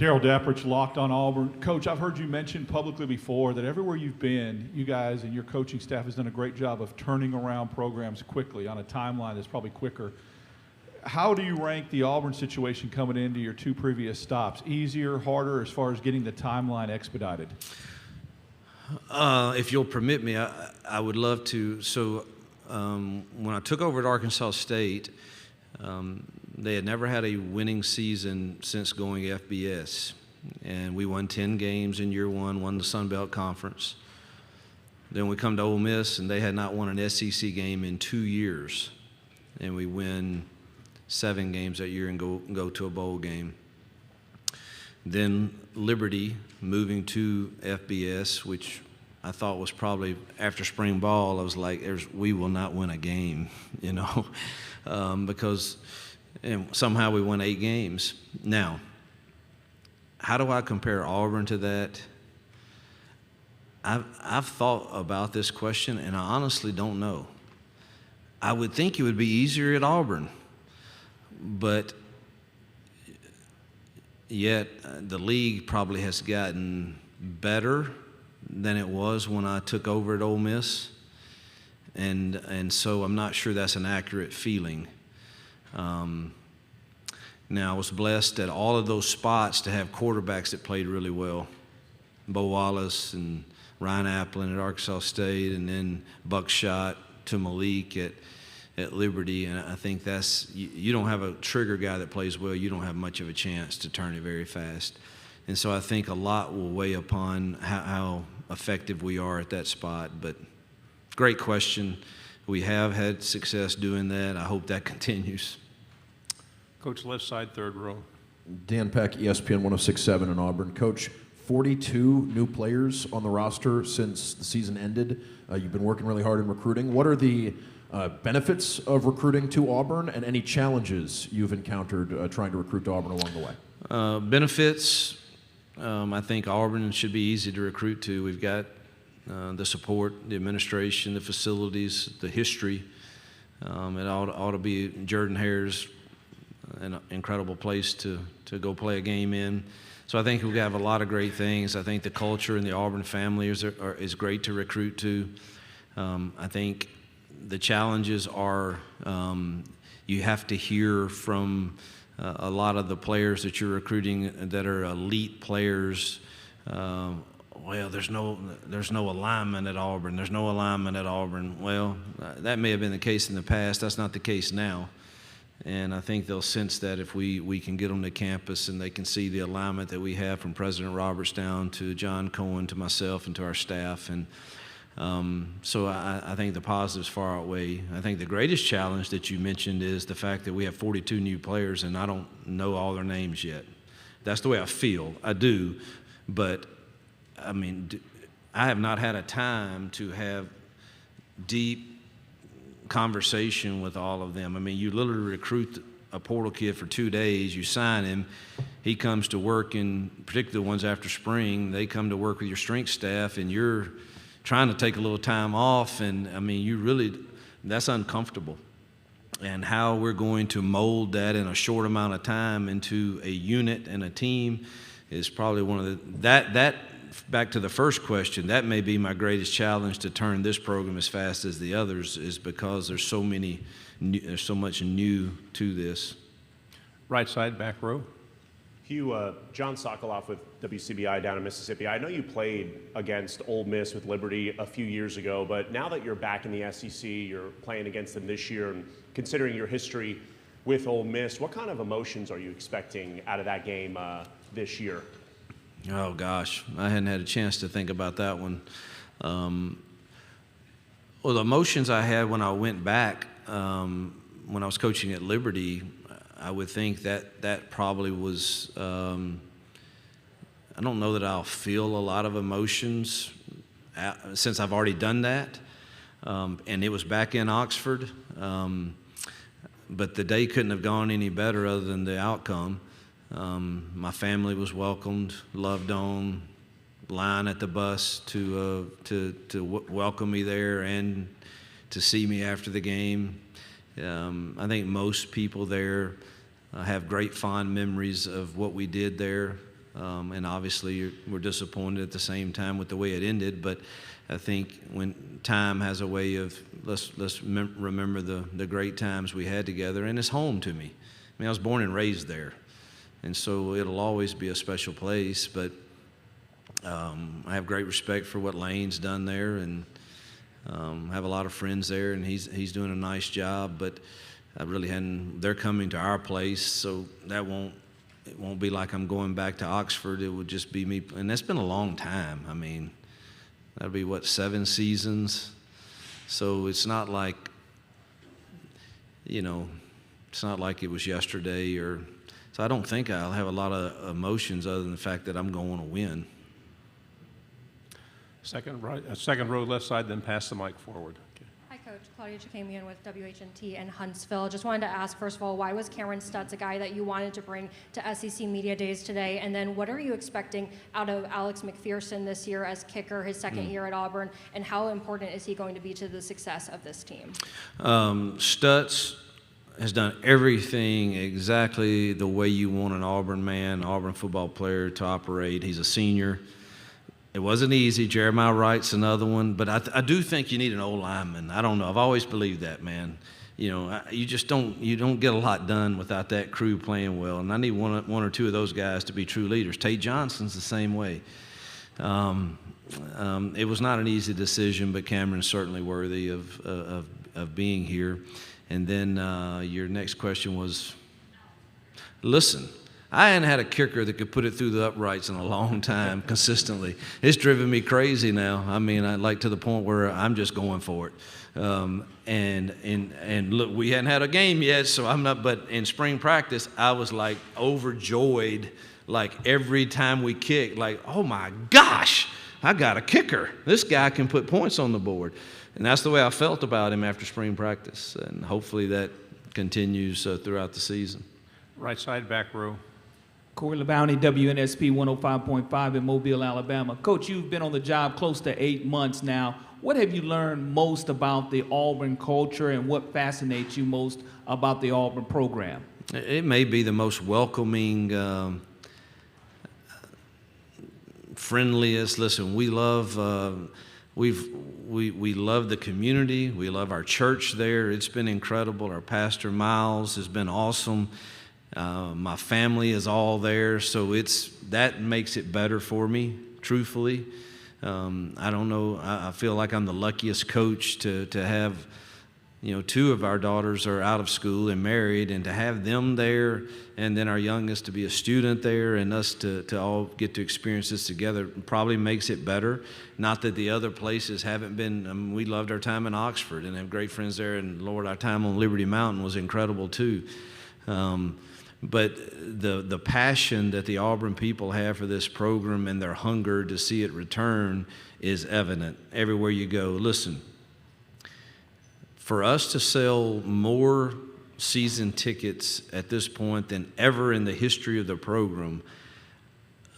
Daryl Dapprich, Locked on Auburn. Coach, I've heard you mention publicly before that everywhere you've been, you guys and your coaching staff has done a great job of turning around programs quickly on a timeline that's probably quicker. How do you rank the Auburn situation coming into your two previous stops? Easier, harder, as far as getting the timeline expedited? If you'll permit me, I would love to. So when I took over at Arkansas State, they had never had a winning season since going FBS. And we won 10 games in year one, won the Sun Belt Conference. Then we come to Ole Miss, and they had not won an SEC game in 2 years. And we win 7 games that year and go to a bowl game. Then Liberty moving to FBS, which I thought was probably after spring ball. I was like, we will not win a game, because somehow we won 8 games. Now, how do I compare Auburn to that? I've thought about this question, and I honestly don't know. I would think it would be easier at Auburn, but yet the league probably has gotten better than it was when I took over at Ole Miss, and so I'm not sure that's an accurate feeling. Now, I was blessed at all of those spots to have quarterbacks that played really well. Bo Wallace and Ryan Applin at Arkansas State, and then Buckshot to Malik at Liberty. And I think that's, you don't have a trigger guy that plays well, you don't have much of a chance to turn it very fast. And so I think a lot will weigh upon how effective we are at that spot. But great question. We have had success doing that. I hope that continues. Coach, left side, third row. Dan Peck, ESPN 106.7 in Auburn. Coach, 42 new players on the roster since the season ended. You've been working really hard in recruiting. What are the benefits of recruiting to Auburn and any challenges you've encountered trying to recruit to Auburn along the way? Benefits, I think Auburn should be easy to recruit to. We've got the support, the administration, the facilities, the history. It ought to be Jordan-Hare's an incredible place to go play a game in. So I think we have a lot of great things. I think the culture in the Auburn family is great to recruit to. I think the challenges are you have to hear from a lot of the players that you're recruiting that are elite players. Well, there's no alignment at Auburn. There's no alignment at Auburn. Well, that may have been the case in the past. That's not the case now. And I think they'll sense that if we can get them to campus and they can see the alignment that we have from President Roberts down to John Cohen to myself and to our staff. And so I think the positives far outweigh. I think the greatest challenge that you mentioned is the fact that we have 42 new players and I don't know all their names yet. That's the way I feel. I do. But, I mean, I have not had a time to have deep conversation with all of them. I mean, you literally recruit a portal kid for 2 days, you sign him, he comes to work, and particularly the ones after spring, they come to work with your strength staff, and you're trying to take a little time off, and I mean, that's uncomfortable. And how we're going to mold that in a short amount of time into a unit and a team is probably one of that back to the first question, that may be my greatest challenge to turn this program as fast as the others, is because there's so much new to this. Right side, back row. Hugh, John Sokoloff with WCBI down in Mississippi. I know you played against Ole Miss with Liberty a few years ago, but now that you're back in the SEC, you're playing against them this year, and considering your history with Ole Miss, what kind of emotions are you expecting out of that game this year? Oh, gosh. I hadn't had a chance to think about that one. Well, the emotions I had when I went back, when I was coaching at Liberty, I would think that probably was, I don't know that I'll feel a lot of emotions since I've already done that. And it was back in Oxford. But the day couldn't have gone any better other than the outcome. My family was welcomed, loved on, line at the bus to welcome me there and to see me after the game. I think most people there have great fond memories of what we did there. And obviously we're disappointed at the same time with the way it ended, but I think when time has a way of, let's remember the great times we had together, and it's home to me. I mean, I was born and raised there, and so it'll always be a special place, but I have great respect for what Lane's done there, and have a lot of friends there, and he's doing a nice job, but I really hadn't, they're coming to our place, so it won't be like I'm going back to Oxford. It would just be me, and that's been a long time. I mean, that'll be, 7 seasons? So it's not like, it's not like it was yesterday, so I don't think I'll have a lot of emotions other than the fact that I'm going to win. Second row left side, then pass the mic forward. Okay. Hi, Coach. Claudia Chakamian with WHNT in Huntsville. Just wanted to ask, first of all, why was Cameron Stutz a guy that you wanted to bring to SEC Media Days today? And then what are you expecting out of Alex McPherson this year as kicker, his second year at Auburn, and how important is he going to be to the success of this team? Stutz has done everything exactly the way you want an Auburn football player to operate. He's a senior. It wasn't easy. Jeremiah Wright's another one, but I do think you need an old lineman. I don't know. I've always believed that, man. You just don't get a lot done without that crew playing well, and I need one or two of those guys to be true leaders. Tate Johnson's the same way. It was not an easy decision, but Cameron's certainly worthy of being here. And then your next question was, listen, I hadn't had a kicker that could put it through the uprights in a long time consistently. It's driven me crazy now. I mean, I like to the point where I'm just going for it. And look, we hadn't had a game yet, so I'm not. But in spring practice, I was like overjoyed, like every time we kicked, like, oh my gosh, I got a kicker. This guy can put points on the board. And that's the way I felt about him after spring practice, and hopefully that continues throughout the season. Right side, back row. Corey LeBounty, WNSP 105.5 in Mobile, Alabama. Coach, you've been on the job close to 8 months now. What have you learned most about the Auburn culture, and what fascinates you most about the Auburn program? It may be the most welcoming, friendliest. Listen, we love we love the community. We love our church there. It's been incredible. Our pastor Miles has been awesome. My family is all there, so that makes it better for me, truthfully. I don't know. I feel like I'm the luckiest coach to have, 2 of our daughters are out of school and married, and to have them there, and then our youngest to be a student there, and us to all get to experience this together probably makes it better. Not that the other places haven't been. We loved our time in Oxford and have great friends there, and Lord, our time on Liberty Mountain was incredible too. But the passion that the Auburn people have for this program and their hunger to see it return is evident everywhere you go. Listen, for us to sell more season tickets at this point than ever in the history of the program,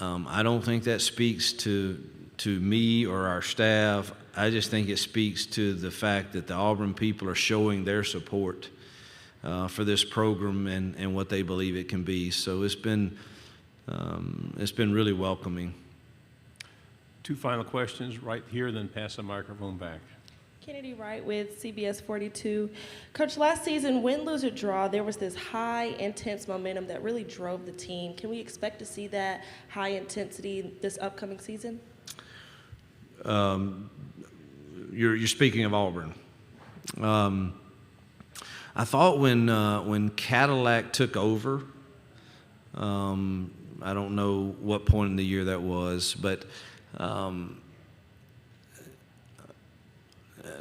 I don't think that speaks to me or our staff. I just think it speaks to the fact that the Auburn people are showing their support for this program and what they believe it can be. So it's been really welcoming. 2 final questions right here, then pass the microphone back. Kennedy Wright with CBS 42. Coach, last season, win, lose, or draw, there was this high, intense momentum that really drove the team. Can we expect to see that high intensity this upcoming season? You're speaking of Auburn. I thought when Cadillac took over, I don't know what point in the year that was, but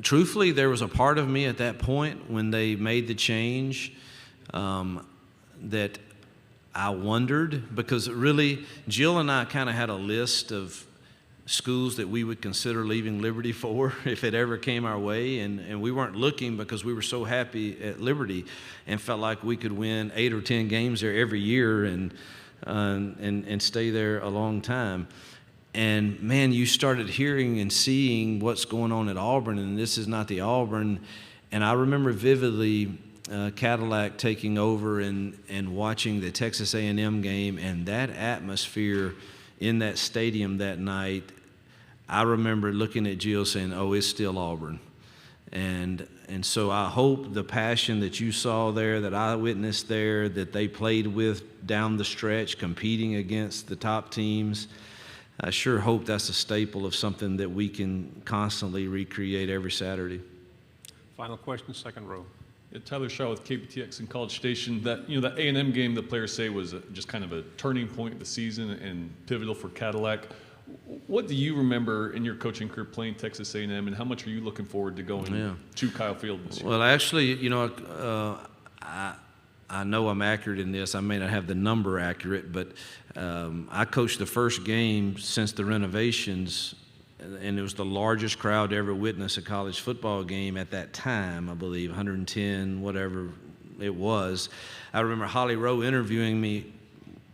truthfully, there was a part of me at that point when they made the change that I wondered, because really, Jill and I kind of had a list of schools that we would consider leaving Liberty for if it ever came our way, and we weren't looking because we were so happy at Liberty and felt like we could win 8 or 10 games there every year and stay there a long time. And man, you started hearing and seeing what's going on at Auburn, and this is not the Auburn. And I remember vividly Cadillac taking over and watching the Texas A&M game and that atmosphere in that stadium that night, I remember looking at Jill saying, "Oh, it's still Auburn." And so I hope the passion that you saw there, that I witnessed there, that they played with down the stretch, competing against the top teams, I sure hope that's a staple of something that we can constantly recreate every Saturday. Final question, second row. Yeah, Tyler Shaw with KPTX in College Station. That that A&M game, the players say was just kind of a turning point in the season and pivotal for Cadillac. What do you remember in your coaching career playing Texas A&M, and how much are you looking forward to going to Kyle Field this year? Well, actually, I know I'm accurate in this. I may not have the number accurate, but I coached the first game since the renovations, and it was the largest crowd to ever witness a college football game at that time, I believe, 110, whatever it was. I remember Holly Rowe interviewing me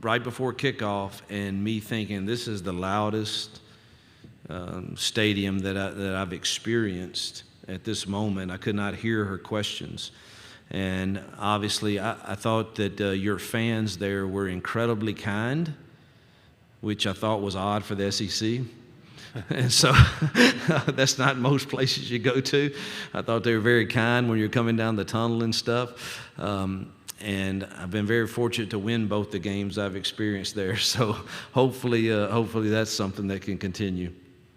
right before kickoff and me thinking, this is the loudest stadium that I've experienced at this moment. I could not hear her questions. And obviously, I thought that your fans there were incredibly kind, which I thought was odd for the SEC. And so that's not most places you go to. I thought they were very kind when you're coming down the tunnel and stuff. And I've been very fortunate to win both the games I've experienced there. So hopefully that's something that can continue.